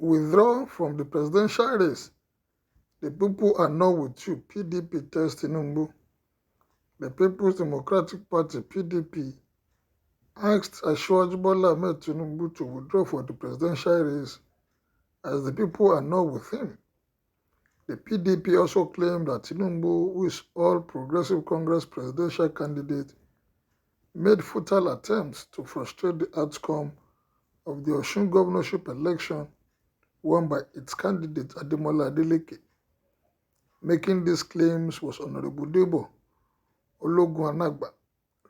withdraw from the presidential race. The people are not with you, PDP tells Tinubu. The People's Democratic Party, PDP, asked Asiwaju Bola Ahmed Tinubu to withdraw for the presidential race as the people are not with him. The PDP also claimed that Tinubu, who is All Progressive Congress presidential candidate, made futile attempts to frustrate the outcome of the Osun governorship election won by its candidate Ademola Adeleke. Making these claims was Honorable Debo Ologun Anagba,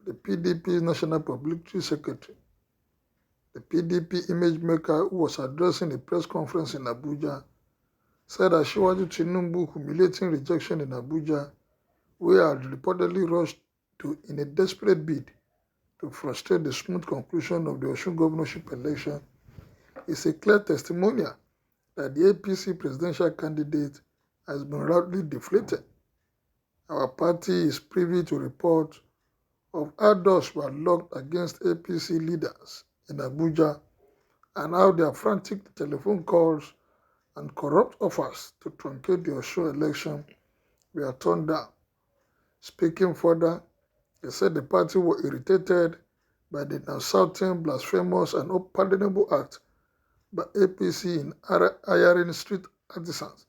the PDP National Publicity Secretary. The PDP image maker, who was addressing a press conference in Abuja, said Asiwaju Tinubu humiliating rejection in Abuja, where had reportedly rushed to in a desperate bid to frustrate the smooth conclusion of the Osun governorship election, is a clear testimonial that the APC presidential candidate has been roundly deflated. Our party is privy to reports of how doors were locked against APC leaders in Abuja and how their frantic telephone calls and corrupt offers to truncate the Osun election were turned down. Speaking further, they said the party were irritated by the insulting, blasphemous, and unpardonable act by APC in hiring street artisans,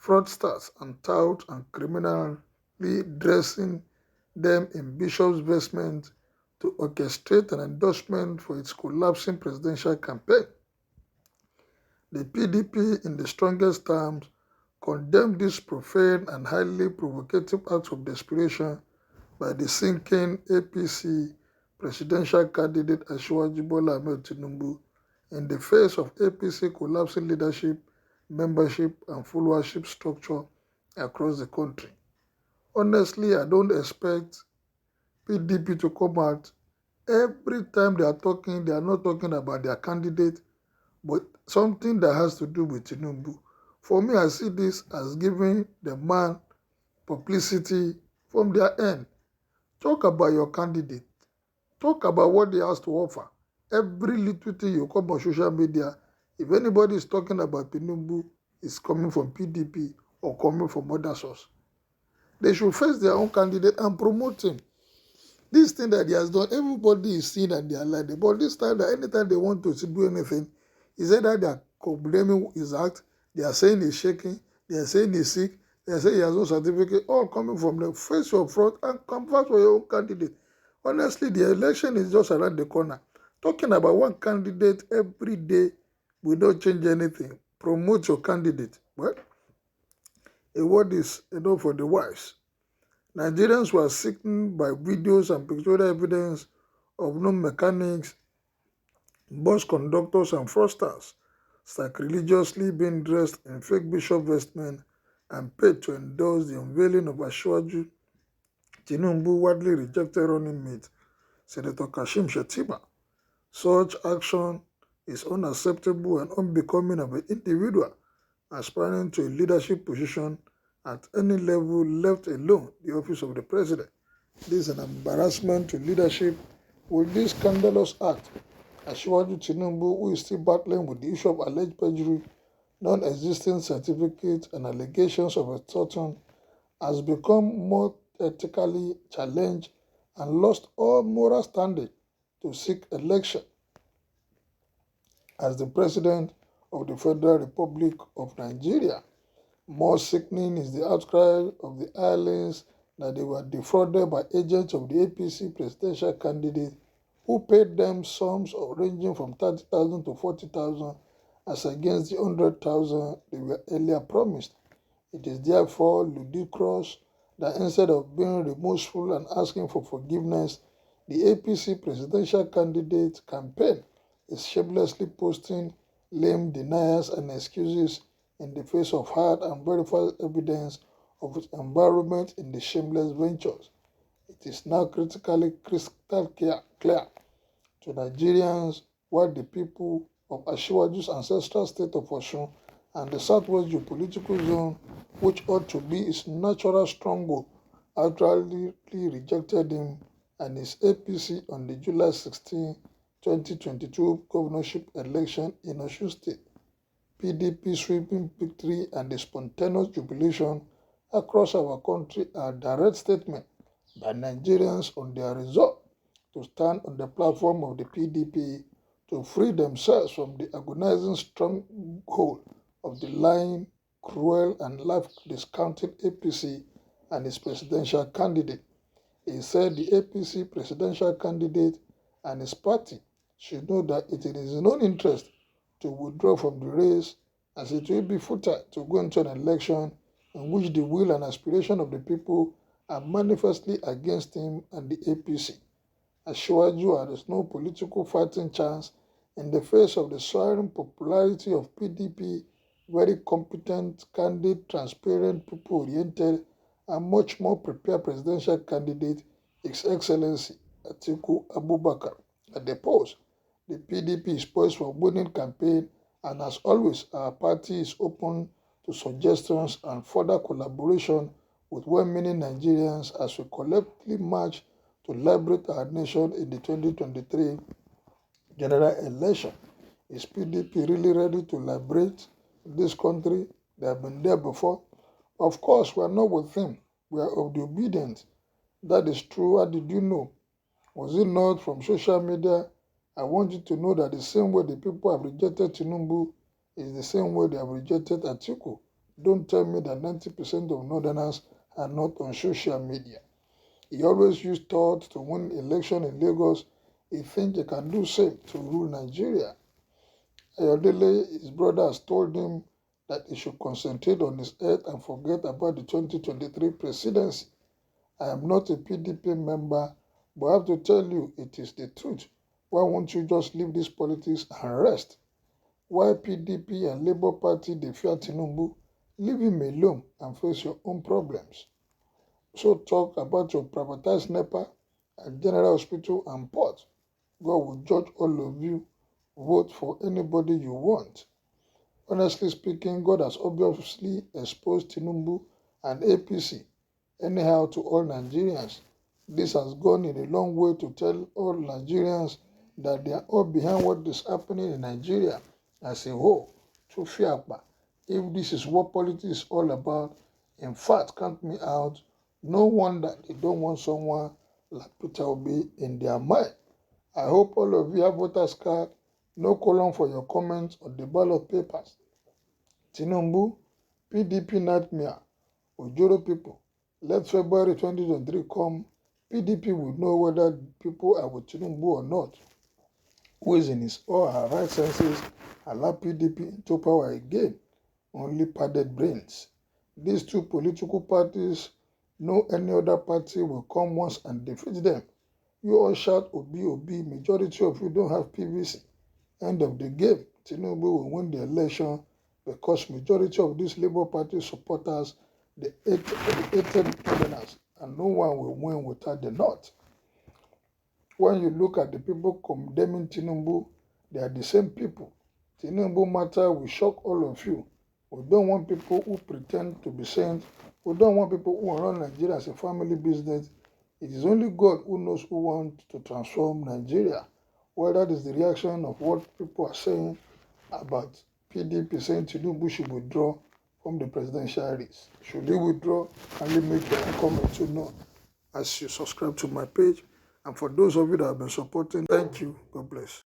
fraudsters, and touts and criminally dressing them in bishops' vestments to orchestrate an endorsement for its collapsing presidential campaign. The PDP, in the strongest terms, condemned this profane and highly provocative act of desperation by the sinking APC presidential candidate Asiwaju Bola Ahmed Tinubu in the face of APC collapsing leadership, membership, and followership structure across the country. Honestly, I don't expect PDP to come out. Every time they are talking, they are not talking about their candidate, but something that has to do with Tinubu. For me, I see this as giving the man publicity from their end. Talk about your candidate. Talk about what he has to offer. Every little thing you come on social media, if anybody is talking about Tinubu, it's coming from PDP or coming from other source. They should face their own candidate and promote him. This thing that he has done, everybody is seeing and they are like, but this time, that anytime they want to do anything, is either they are condemning his act, they are saying he's shaking, they are saying he's sick, they are saying he has no certificate, all coming from the face your front and convert for your own candidate. Honestly, the election is just around the corner. Talking about one candidate every day will not change anything. Promote your candidate. Well, a word is enough for the wise. Nigerians were sickened by videos and pictorial evidence of known mechanics, bus conductors, and fraudsters sacrilegiously being dressed in fake bishop vestment and paid to endorse the unveiling of Asiwaju Tinubu widely rejected running mate, Senator Kashim Shettima. Such action is unacceptable and unbecoming of an individual aspiring to a leadership position at any level, left alone the office of the president. This is an embarrassment to leadership. With this scandalous act, Asiwaju Tinubu, who is still battling with the issue of alleged perjury, non-existent certificates, and allegations of extortion, has become more ethically challenged and lost all moral standing to seek election as the President of the Federal Republic of Nigeria. More sickening is the outcry of the islands that they were defrauded by agents of the APC presidential candidate who paid them sums ranging from 30,000 to 40,000 as against the 100,000 they were earlier promised. It is therefore ludicrous that instead of being remorseful and asking for forgiveness, the APC presidential candidate campaign is shamelessly posting lame denials and excuses in the face of hard and verified evidence of its involvement in the shameless ventures. It is now critically crystal clear to Nigerians why the people of Asiwaju's ancestral state of Osun and the southwest geopolitical zone, which ought to be its natural stronghold, outrightly rejected him and his APC on the July 16, 2022 governorship election in Osun State. PDP sweeping victory and the spontaneous jubilation across our country are direct statements by Nigerians on their resolve to stand on the platform of the PDP to free themselves from the agonizing stronghold of the lying, cruel, and life-discounting APC and its presidential candidate. He said the APC presidential candidate and his party should know that it is in his own interest to withdraw from the race, as it will be futile to go into an election in which the will and aspiration of the people are manifestly against him and the APC. Assures you there is no political fighting chance in the face of the soaring popularity of PDP, very competent, candid, transparent, people-oriented, and much more prepared presidential candidate, His Excellency Atiku Abubakar. At the polls, the PDP is poised for winning campaign, and as always, our party is open to suggestions and further collaboration with well-meaning Nigerians as we collectively march to liberate our nation in the 2023 general election. Is PDP really ready to liberate this country? They have been there before. Of course, we are not with them. We are of the obedient. That is true. How did you know? Was it not from social media? I want you to know that the same way the people have rejected Tinubu is the same way they have rejected Atiku. Don't tell me that 90% of Northerners are not on social media. He always used thought to win election in Lagos. He thinks he can do same to rule Nigeria. Ayodele, his brother, has told him that he should concentrate on his health and forget about the 2023 presidency. I am not a PDP member, but I have to tell you it is the truth. Why won't you just leave this politics and rest? Why PDP and Labour Party they fear Tinubu? Leave him alone and face your own problems. So talk about your privatized NEPA and General Hospital and Port. God will judge all of you. Vote for anybody you want. Honestly speaking, God has obviously exposed Tinubu and APC anyhow to all Nigerians. This has gone in a long way to tell all Nigerians that they are all behind what is happening in Nigeria as a whole. If this is what politics is all about, in fact, count me out. No wonder they don't want someone like Peter Obi in their mind. I hope all of you have voters card, no column for your comments on the ballot papers. Tinubu, PDP nightmare, Ojoro people, let February 2023 come, PDP will know whether people are with Tinubu or not. Who is in his or her right senses allow PDP into power again? Only padded brains. These two political parties, no any other party will come once and defeat them. You all shout Obi, Obi, majority of you don't have PVC. End of the game, Tinubu will win the election because majority of these Labour Party supporters, the hated governors, and no one will win without the North. When you look at the people condemning Tinubu, they are the same people. Tinubu matter will shock all of you. We don't want people who pretend to be saints. We don't want people who run Nigeria as a family business. It is only God who knows who wants to transform Nigeria. Well, that is the reaction of what people are saying about PDP saying Tinubu should withdraw from the presidential race. Should he withdraw? Kindly make your comment to know as you subscribe to my page. And for those of you that have been supporting, thank you. God bless.